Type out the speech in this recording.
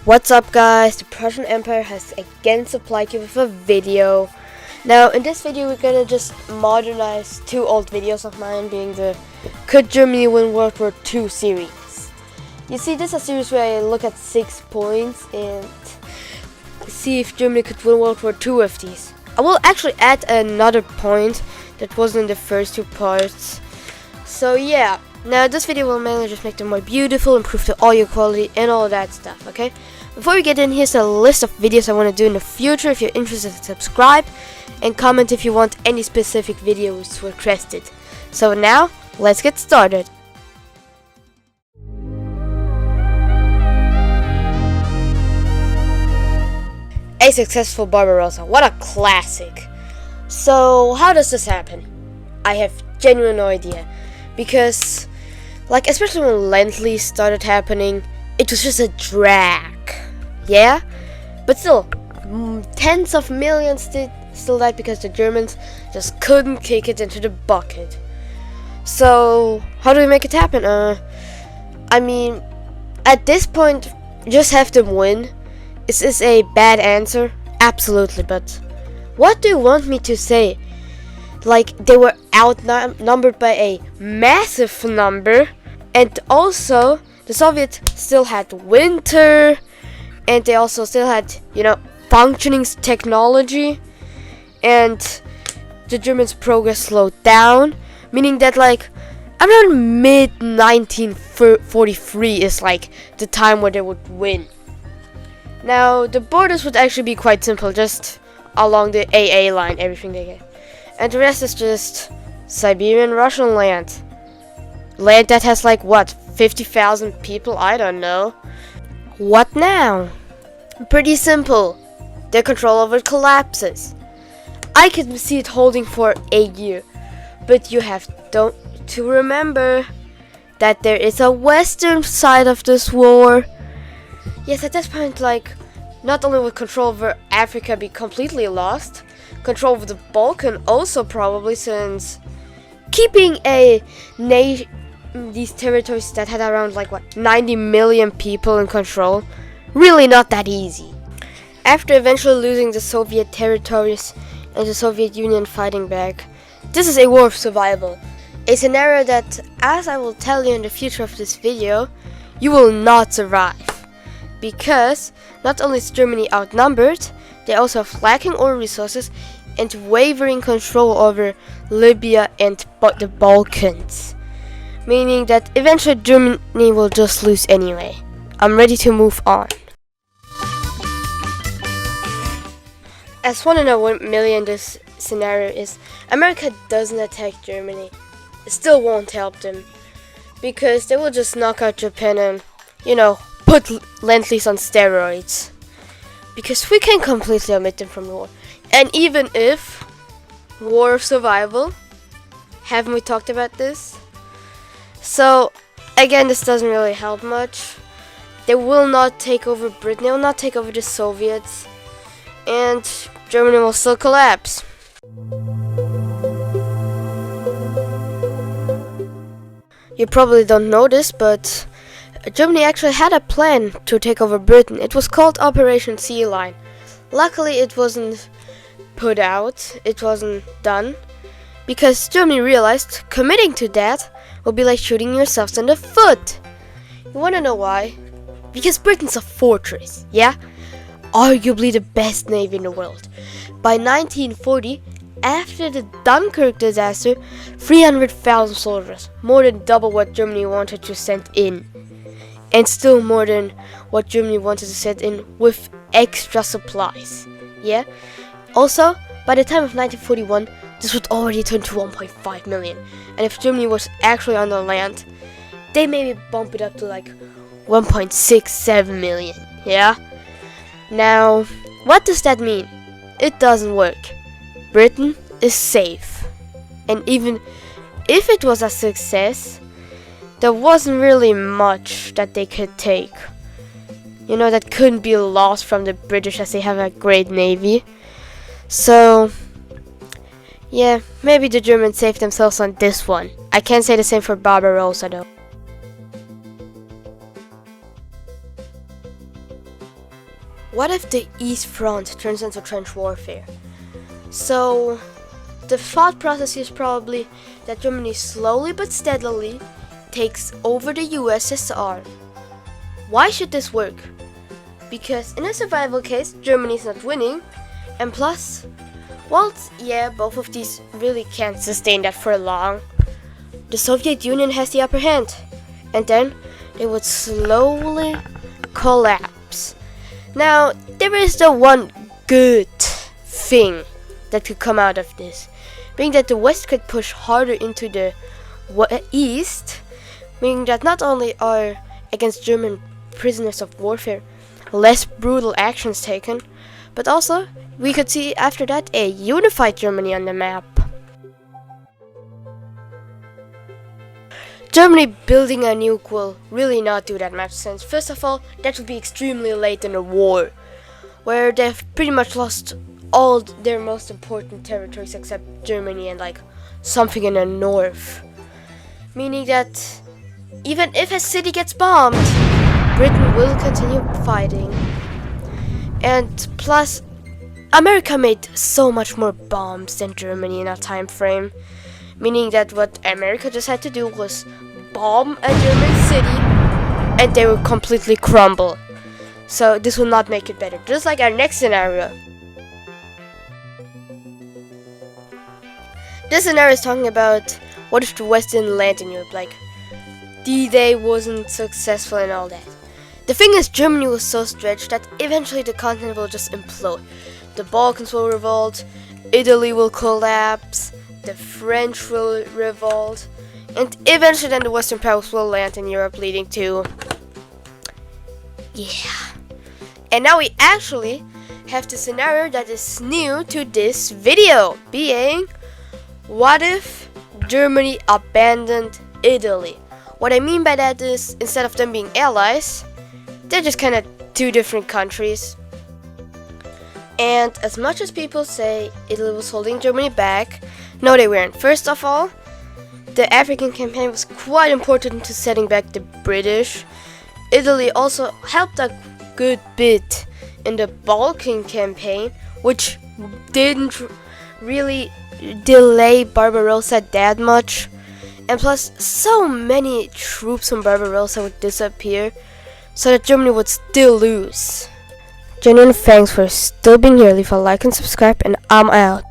What's up guys, the Prussian Empire has again supplied you with a video. Now in this video we're gonna just modernize two old videos of mine, being the Could Germany Win World War II series. You see, this is a series where I look at 6 points and see if Germany could win World War II with these. I will actually add another point that wasn't in the first two parts. So yeah, now this video will mainly just make them more beautiful, improve the audio quality and all that stuff, okay? Before we get in, here's a list of videos I want to do in the future. If you're interested, subscribe and comment if you want any specific videos requested. So now, let's get started. A successful Barbarossa, what a classic. So how does this happen? I have genuine no idea, because especially when Lend-Lease started happening, it was just a drag, yeah? But still, tens of millions still died because the Germans just couldn't kick it into the bucket. So how do we make it happen? I mean, at this point, just have them win. Is this a bad answer? Absolutely, but what do you want me to say? They were outnumbered by a massive number, and also the Soviets still had winter, and they also still had, functioning technology, and the Germans' progress slowed down, meaning that around mid 1943 is the time where they would win. Now the borders would actually be quite simple, just along the AA line, everything they get. And the rest is just Siberian Russian land. Land that has 50,000 people? I don't know. What now? Pretty simple. Their control over it collapses. I can see it holding for a year. But you have to remember that there is a western side of this war. Yes, at this point, not only would control over Africa be completely lost, control over the Balkan also probably, since keeping these territories that had around 90 million people in control, really not that easy. After eventually losing the Soviet territories and the Soviet Union fighting back, this is a war of survival. A scenario that, as I will tell you in the future of this video, you will not survive. Because not only is Germany outnumbered, they also have lacking oil resources and wavering control over Libya and the Balkans. Meaning that eventually Germany will just lose anyway. I'm ready to move on. As 1 in a million this scenario is, America doesn't attack Germany. It still won't help them, because they will just knock out Japan and, put Lend-Lease on steroids. Because we can completely omit them from the war. And even if war of survival, haven't we talked about this? So again, this doesn't really help much. They will not take over Britain, they will not take over the Soviets, and Germany will still collapse. You probably don't know this, but Germany actually had a plan to take over Britain. It was called Operation Sea Lion. Luckily it wasn't put out, it wasn't done, because Germany realized committing to that would be like shooting yourselves in the foot. You wanna know why? Because Britain's a fortress, yeah? Arguably the best navy in the world. By 1940, after the Dunkirk disaster, 300,000 soldiers, more than double what Germany wanted to send in. And still more than what Germany wanted to send in with extra supplies, yeah? Also, by the time of 1941, this would already turn to 1.5 million. And if Germany was actually on the land, they maybe bump it up to 1.67 million, yeah? Now, what does that mean? It doesn't work. Britain is safe. And even if it was a success, there wasn't really much that they could take. That couldn't be lost from the British, as they have a great navy. So, yeah, maybe the Germans saved themselves on this one. I can't say the same for Barbarossa though. what if the East Front turns into trench warfare? So, the thought process is probably that Germany slowly but steadily takes over the USSR. Why should this work? Because in a survival case, Germany is not winning, and plus, well, yeah, both of these really can't sustain that for long. The Soviet Union has the upper hand, and then they would slowly collapse. Now, there is the one good thing that could come out of this, being that the West could push harder into the East, meaning that not only are against German prisoners of warfare less brutal actions taken, but also we could see after that a unified Germany on the map. Germany building a nuke will really not do that much sense. First of all, that would be extremely late in the war, where they've pretty much lost all their most important territories except Germany and like something in the north. Meaning that even if a city gets bombed, Britain will continue fighting. And plus, America made so much more bombs than Germany in that time frame. Meaning that what America just had to do was bomb a German city and they would completely crumble. So this will not make it better. Just like our next scenario. This scenario is talking about what if the West didn't land in Europe, like D-Day wasn't successful and all that. The thing is, Germany was so stretched that eventually the continent will just implode. The Balkans will revolt, Italy will collapse, the French will revolt, and eventually then the Western powers will land in Europe, leading to... yeah. And now we actually have the scenario that is new to this video, being... what if Germany abandoned Italy? What I mean by that is, instead of them being allies, they're just kind of two different countries. And as much as people say Italy was holding Germany back, no they weren't. First of all, the African campaign was quite important to setting back the British. Italy also helped a good bit in the Balkan campaign, which didn't really delay Barbarossa that much. And plus, so many troops from Barbarossa would disappear, so that Germany would still lose. Genuine thanks for still being here. Leave a like and subscribe, and I'm out.